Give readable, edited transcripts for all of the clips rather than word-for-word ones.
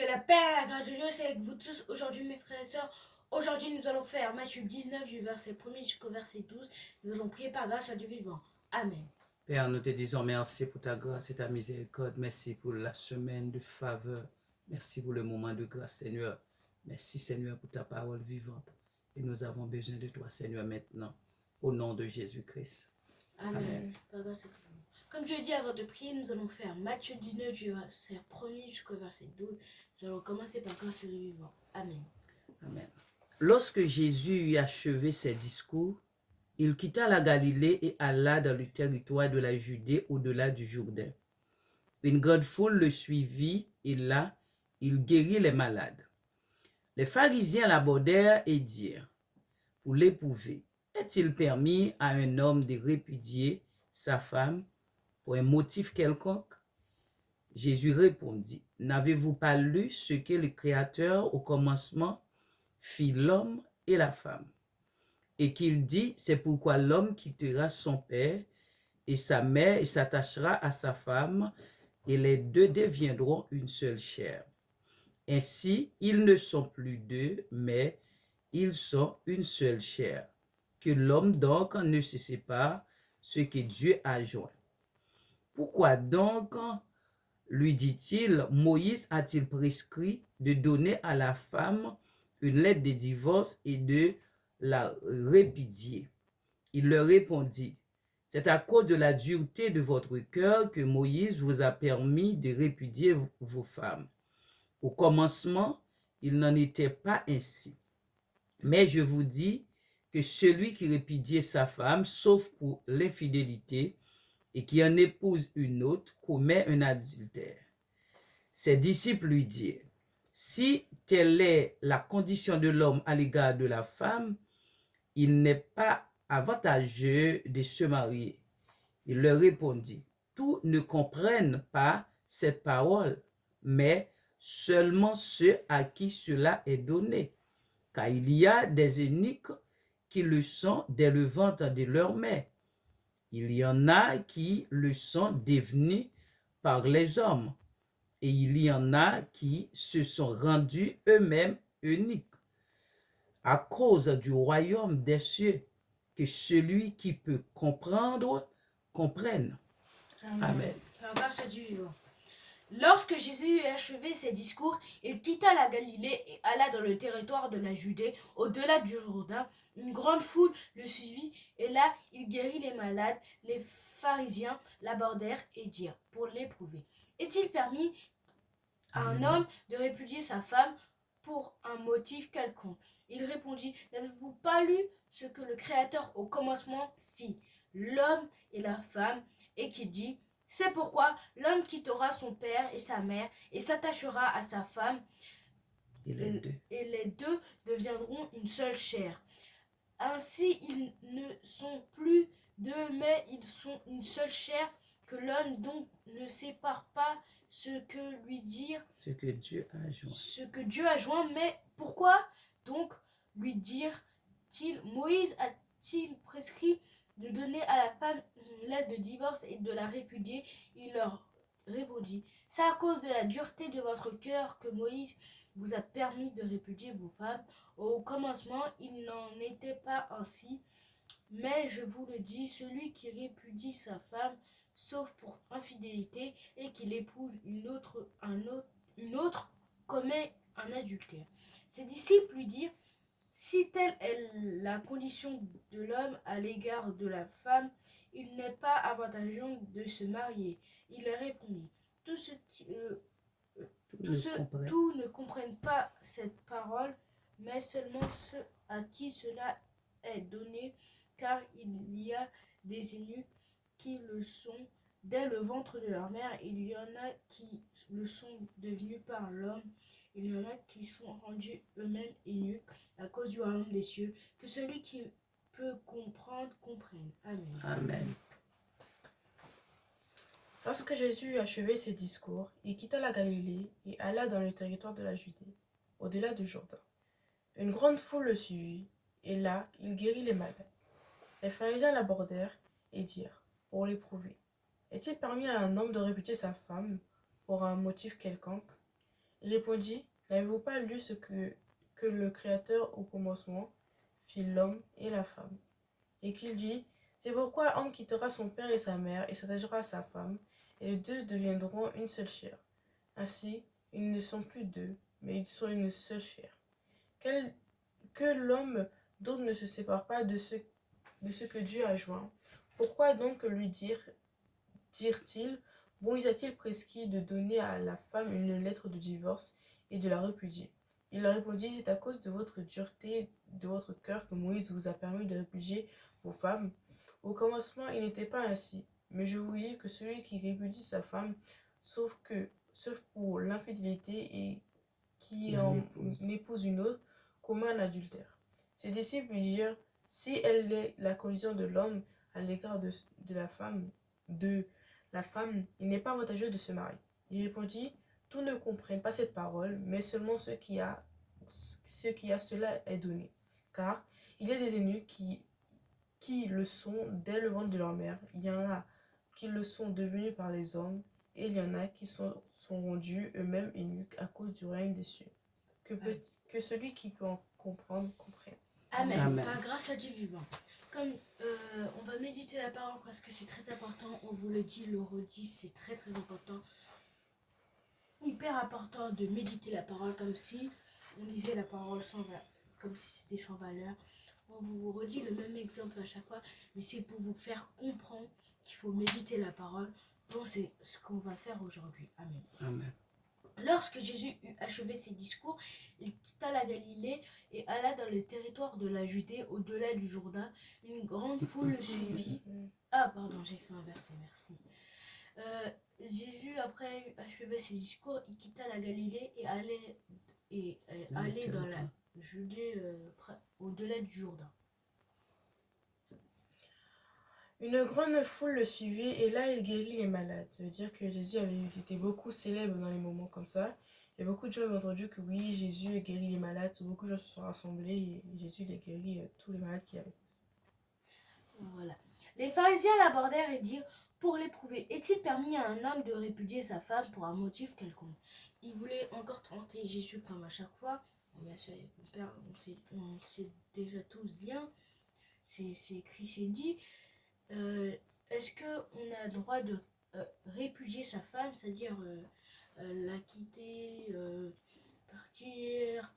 Que la paix et la grâce de Dieu soit avec vous tous aujourd'hui, mes frères et sœurs. Aujourd'hui, nous allons faire Matthieu 19 du verset 1er jusqu'au verset 12. Nous allons prier par grâce à Dieu vivant. Amen. Père, nous te disons merci pour ta grâce et ta miséricorde. Merci pour la semaine de faveur. Merci pour le moment de grâce, Seigneur. Merci, Seigneur, pour ta parole vivante. Et nous avons besoin de toi, Seigneur, maintenant. Au nom de Jésus-Christ. Amen. Par grâce à Dieu. Comme je l'ai dit avant de prier, nous allons faire Matthieu 19 du verset 1er jusqu'au verset 12. Nous allons commencer par grâce à Dieu vivant. Amen. Amen. Lorsque Jésus eut achevé ses discours, il quitta la Galilée et alla dans le territoire de la Judée au-delà du Jourdain. Une grande foule le suivit et là, il guérit les malades. Les pharisiens l'abordèrent et dirent, pour l'éprouver, est-il permis à un homme de répudier sa femme pour un motif quelconque? Jésus répondit, n'avez-vous pas lu ce que le Créateur au commencement fit l'homme et la femme? Et qu'il dit, c'est pourquoi l'homme quittera son père et sa mère et s'attachera à sa femme, et les deux deviendront une seule chair. Ainsi, ils ne sont plus deux, mais ils sont une seule chair. Que l'homme donc ne se sépare ce que Dieu a joint. Pourquoi donc, lui dit-il, Moïse a-t-il prescrit de donner à la femme une lettre de divorce et de la répudier? Il leur répondit, c'est à cause de la dureté de votre cœur que Moïse vous a permis de répudier vos femmes. Au commencement, il n'en était pas ainsi. Mais je vous dis que celui qui répudie sa femme, sauf pour l'infidélité, et qui en épouse une autre, commet un adultère. Ses disciples lui dirent, si telle est la condition de l'homme à l'égard de la femme, il n'est pas avantageux de se marier. Il leur répondit, tous ne comprennent pas cette parole, mais seulement ceux à qui cela est donné. Car il y a des eunuques qui le sont dès le ventre de leur mère. Il y en a qui le sont devenus par les hommes. Et il y en a qui se sont rendus eux-mêmes eunuques à cause du royaume des cieux, que celui qui peut comprendre, comprenne. Amen. Par grâce à Dieu vivant. Lorsque Jésus eut achevé ses discours, il quitta la Galilée et alla dans le territoire de la Judée, au-delà du Jourdain. Une grande foule le suivit, et là, il guérit les malades. Les pharisiens l'abordèrent et dirent, pour l'éprouver, est-il permis à un homme de répudier sa femme pour un motif quelconque? Il répondit, n'avez-vous pas lu ce que le Créateur au commencement fit, l'homme et la femme, et qui dit, c'est pourquoi l'homme quittera son père et sa mère et s'attachera à sa femme, Et les deux deviendront une seule chair. Ainsi, ils ne sont plus deux, mais ils sont une seule chair. Que l'homme donc ne sépare pas ce que lui dire, ce que Dieu a joint. Ce que Dieu a joint, mais pourquoi donc lui dire-t-il, Moïse a-t-il prescrit de donner à la femme une lettre de divorce et de la répudier? Il leur répondit, c'est à cause de la dureté de votre cœur que Moïse vous a permis de répudier vos femmes. Au commencement, il n'en était pas ainsi, mais je vous le dis, celui qui répudie sa femme, sauf pour infidélité, et qu'il épouse une autre, commet un adultère. Ses disciples lui dirent, si telle est la condition de l'homme à l'égard de la femme, il n'est pas avantageux de se marier. Il leur répondit, tous ne comprennent pas cette parole, mais seulement ceux à qui cela est donné, car il y a des eunuques qui le sont dès le ventre de leur mère, il y en a qui le sont devenus par l'homme, il y en a qui sont rendus eux-mêmes eunuques à cause du royaume des cieux. Que celui qui peut comprendre, comprenne. Amen. Amen. Lorsque Jésus eut achevé ses discours, il quitta la Galilée et alla dans le territoire de la Judée, au-delà du Jourdain. Une grande foule le suivit, et là, il guérit les malades. Les pharisiens l'abordèrent et dirent, pour l'éprouver, est-il permis à un homme de répudier sa femme pour un motif quelconque? Il répondit, n'avez-vous pas lu que le Créateur au commencement fit l'homme et la femme, et qu'il dit, c'est pourquoi homme quittera son père et sa mère et s'attachera à sa femme, et les deux deviendront une seule chair. Ainsi, ils ne sont plus deux, mais ils sont une seule chair. Que l'homme donc ne se sépare pas de ce que Dieu a joint. Pourquoi donc lui dirent-ils, Moïse a-t-il prescrit de donner à la femme une lettre de divorce et de la répudier? Il leur répondit, c'est à cause de votre dureté de votre cœur que Moïse vous a permis de répudier vos femmes. Au commencement, il n'était pas ainsi. Mais je vous dis que celui qui répudie sa femme, sauf pour l'infidélité et qui en épouse une autre, commet un adultère. Ses disciples lui dirent, si elle est la condition de l'homme à l'égard de la femme, il n'est pas avantageux de se marier. Il répondit, tous ne comprennent pas cette parole, mais seulement ceux qui a cela est donné. Car il y a des eunuques qui le sont dès le ventre de leur mère. Il y en a qui le sont devenus par les hommes, et il y en a qui sont rendus eux-mêmes eunuques à cause du règne des cieux. Que celui qui peut en comprendre, comprenne. Amen. Amen. Par grâce à Dieu vivant. Comme on va méditer la parole parce que c'est très important, on vous le dit, le redit, c'est très très important. Hyper important de méditer la parole comme si on lisait la parole comme si c'était sans valeur. On vous redit le même exemple à chaque fois, mais c'est pour vous faire comprendre qu'il faut méditer la parole. Donc c'est ce qu'on va faire aujourd'hui. Amen. Amen. Lorsque Jésus eut achevé ses discours, il quitta la Galilée et alla dans le territoire de la Judée, au-delà du Jourdain. Une grande foule le suivit. Ah, pardon, j'ai fait un verset, merci. Jésus, après achevé ses discours, il quitta la Galilée et allait dans la Judée, au-delà du Jourdain. Une grande foule le suivit et là il guérit les malades. Ça veut dire que Jésus avait été beaucoup célèbre dans les moments comme ça. Et beaucoup de gens ont entendu que oui, Jésus a guéri les malades. Beaucoup de gens se sont rassemblés et Jésus a guéri tous les malades qu'il y avait. Voilà. Les pharisiens l'abordèrent et dirent, pour l'éprouver, est-il permis à un homme de répudier sa femme pour un motif quelconque? Ils voulaient encore tenter Jésus comme à chaque fois. Bien sûr, on sait déjà tous bien. C'est écrit, c'est dit. Est-ce qu'on a le droit de répudier sa femme, c'est-à-dire la quitter, partir,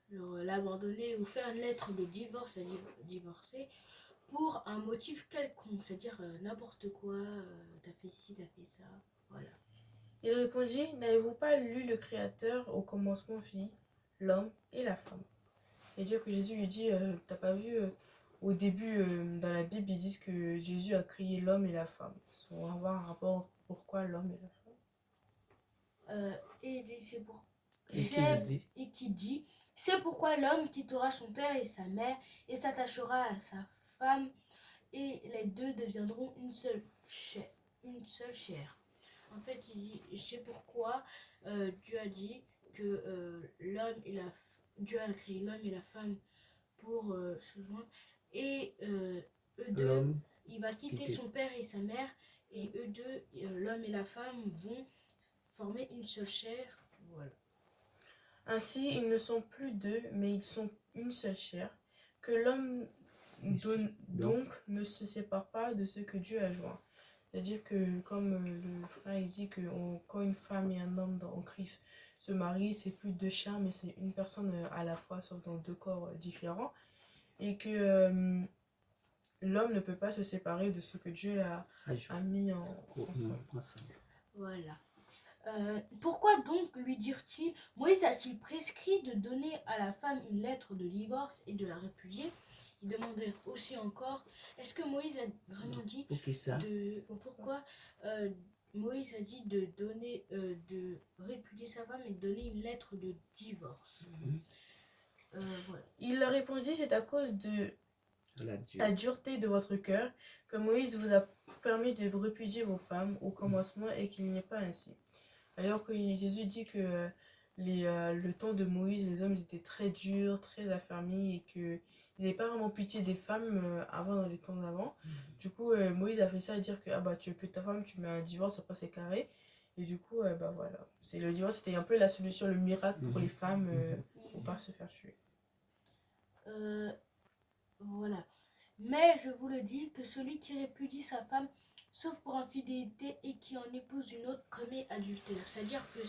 l'abandonner ou faire une lettre de divorce, la divorcer, pour un motif quelconque, c'est-à-dire n'importe quoi, t'as fait ci, t'as fait ça, voilà. Il répondit, n'avez-vous pas lu le Créateur au commencement fit l'homme et la femme? C'est-à-dire que Jésus lui dit, t'as pas vu... Au début, dans la Bible, ils disent que Jésus a créé l'homme et la femme. On va voir un rapport pourquoi l'homme et la femme. Et qui dit, c'est pourquoi l'homme quittera son père et sa mère et s'attachera à sa femme et les deux deviendront une seule chair. En fait, il dit, c'est pourquoi Dieu a dit que Dieu a créé l'homme et la femme pour se joindre. Et eux deux, il va quitter son père et sa mère, et eux deux, l'homme et la femme, vont former une seule chair. Voilà. Ainsi, ils ne sont plus deux, mais ils sont une seule chair. Que l'homme donc ne se sépare pas de ce que Dieu a joint. C'est-à-dire que, comme le frère il dit que quand une femme et un homme en Christ se marient, c'est plus deux chairs, mais c'est une personne à la fois, sauf dans deux corps différents. Et que l'homme ne peut pas se séparer de ce que Dieu a mis ensemble. Voilà. Pourquoi donc lui dirent-ils, Moïse a-t-il prescrit de donner à la femme une lettre de divorce et de la répudier? Ils demandèrent aussi encore, est-ce que Moïse a vraiment dit pourquoi Moïse a dit de donner, de répudier sa femme et de donner une lettre de divorce? Voilà. Il leur répondit, c'est à cause de la dureté de votre cœur que Moïse vous a permis de répudier vos femmes au commencement et qu'il n'y ait pas ainsi. Alors que Jésus dit que le temps de Moïse, les hommes étaient très durs, très affermis et qu'ils n'avaient pas vraiment pitié des femmes avant dans les temps d'avant. Du coup, Moïse a fait ça et dire que tu veux plus ta femme, tu mets un divorce, après c'est carré. Et du coup, bah voilà. Le divorce, c'était un peu la solution, le miracle pour les femmes pour pas se faire tuer. Voilà. Mais je vous le dis que celui qui répudie sa femme, sauf pour infidélité, et qui en épouse une autre, commet adultère. C'est-à-dire que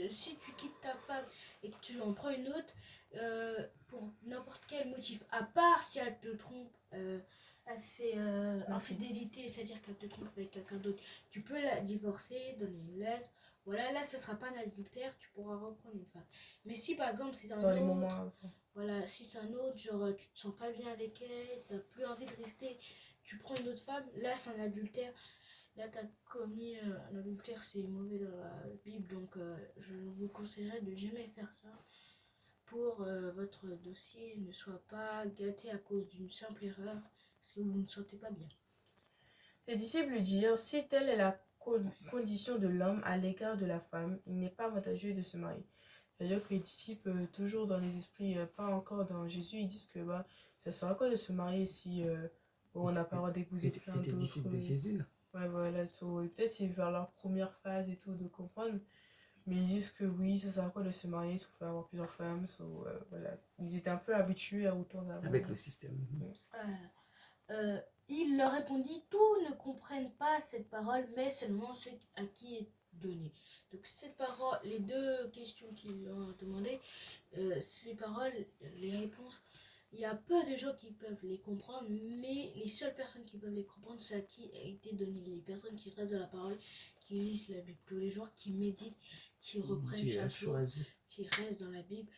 si tu quittes ta femme et que tu en prends une autre, pour n'importe quel motif, à part si elle te trompe, elle fait infidélité, c'est-à-dire qu'elle te trompe avec quelqu'un d'autre, tu peux la divorcer, donner une lettre. Voilà, là, ce sera pas un adultère, tu pourras reprendre une femme. Mais si par exemple c'est un Dans les autre, moments avant. voilà, si c'est un autre, genre tu te sens pas bien avec elle, t'as plus envie de rester, tu prends une autre femme, là c'est un adultère. Là t'as commis un adultère, c'est mauvais dans la Bible, donc je vous conseillerais de jamais faire ça pour votre dossier ne soit pas gâté à cause d'une simple erreur, parce que vous ne sentez pas bien. Les disciples lui dirent, si telle est la condition de l'homme à l'égard de la femme, il n'est pas avantageux de se marier. C'est-à-dire que les disciples, toujours dans les esprits, pas encore dans Jésus, ils disent que bah, ça sert à quoi de se marier si on n'a pas le droit d'épouser plein d'autres. Disciples de Jésus, là. Ouais, voilà. Peut-être c'est vers leur première phase et tout de comprendre. Mais ils disent que oui, ça sert à quoi de se marier si on peut avoir plusieurs femmes. Voilà. Ils étaient un peu habitués à autant d'avant. Avec le système. Il leur répondit, tous ne comprennent pas cette parole, mais seulement ceux à qui est donnée. Donc cette parole, les deux questions qu'ils ont demandé, ces paroles, les réponses, il y a peu de gens qui peuvent les comprendre, mais les seules personnes qui peuvent les comprendre, c'est à qui a été donné. Les personnes qui restent dans la parole, qui lisent la Bible tous les jours, qui méditent, qui reprennent Dieu a chaque jour, choisi. qui restent dans la Bible,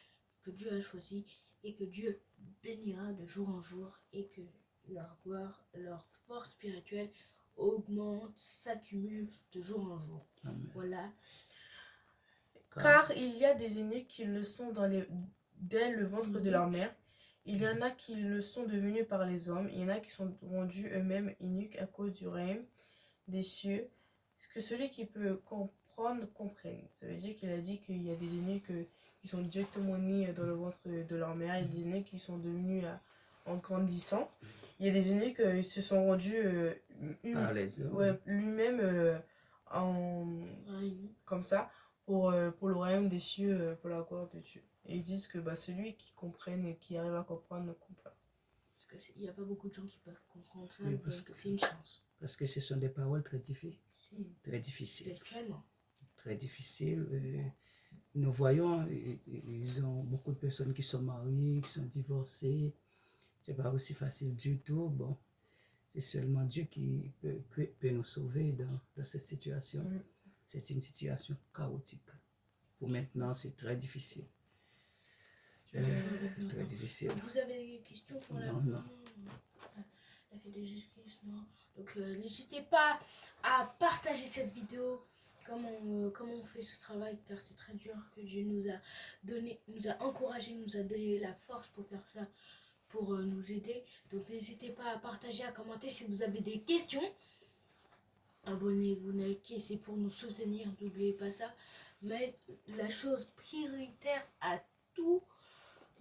que Dieu a choisi, et que Dieu bénira de jour en jour, et que leur gloire, leur force spirituelle augmente, s'accumule de jour en jour. Amen. Voilà. Car il y a des eunuques qui le sont dès le ventre de leur mère. Il y en a qui le sont devenus par les hommes. Il y en a qui sont rendus eux-mêmes eunuques à cause du règne des cieux. Que celui qui peut comprendre, comprenne. Ça veut dire qu'il a dit qu'il y a des eunuques qui sont directement nés dans le ventre de leur mère. Il y a des eunuques qui sont devenus en grandissant. Il y a des eunuques qui se sont rendus Par les hommes. ouais, lui-même comme ça pour le royaume des cieux, pour la gloire de Dieu. Et ils disent que bah, celui qui comprenne et qui arrive à comprendre ne comprend. Parce qu'il n'y a pas beaucoup de gens qui peuvent comprendre ça, Oui, parce que c'est une chance. Parce que ce sont des paroles très difficiles. Très difficiles. Spirituellement. Très difficiles. Nous voyons, ils ont beaucoup de personnes qui sont mariées, qui sont divorcées. C'est pas aussi facile du tout. Bon, c'est seulement Dieu qui peut nous sauver dans cette situation. C'est une situation chaotique. Pour maintenant, c'est très difficile. Très difficile. Vous avez des questions pour la fête de Jésus-Christ? Non. Donc n'hésitez pas à partager cette vidéo. Comment on fait ce travail, car c'est très dur, que Dieu nous a donné, nous a encouragé, nous a donné la force pour faire ça, pour nous aider. Donc n'hésitez pas à partager, à commenter si vous avez des questions. Abonnez-vous, likez, c'est pour nous soutenir, n'oubliez pas ça. Mais la chose prioritaire à tout,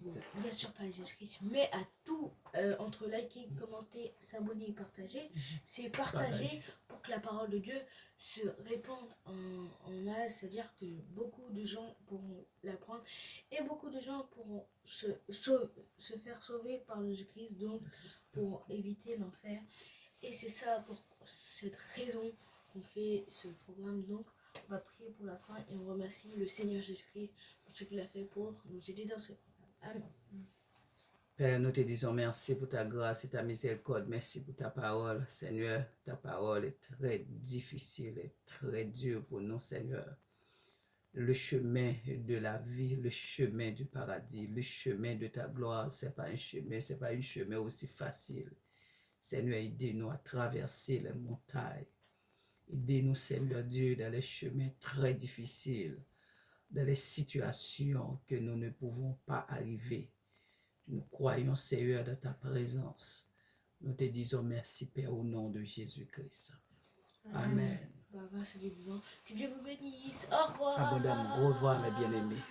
bon, bien sûr pas à Jésus-Christ, mais à tout, entre liker, commenter, s'abonner et partager, c'est partager pour que la parole de Dieu se répande en masse, c'est-à-dire que beaucoup de gens pourront l'apprendre et beaucoup de gens pourront se faire sauver par Jésus-Christ, donc pour éviter l'enfer. Et c'est ça, pour cette raison qu'on fait ce programme. Donc on va prier pour la fin et on remercie le Seigneur Jésus-Christ pour ce qu'il a fait pour nous aider dans ce programme. Amen. Père, nous te disons merci pour ta grâce et ta miséricorde. Merci pour ta parole, Seigneur. Ta parole est très difficile et très dure pour nous, Seigneur. Le chemin de la vie, le chemin du paradis, le chemin de ta gloire, c'est pas un chemin aussi facile. Seigneur, aidez-nous à traverser les montagnes. Aidez-nous, Seigneur Dieu, dans les chemins très difficiles, dans les situations que nous ne pouvons pas arriver. Nous croyons, Seigneur, dans ta présence. Nous te disons merci, Père, au nom de Jésus-Christ. Amen. Que Dieu vous bénisse. Au revoir. Abondamment. Au revoir, mes bien-aimés.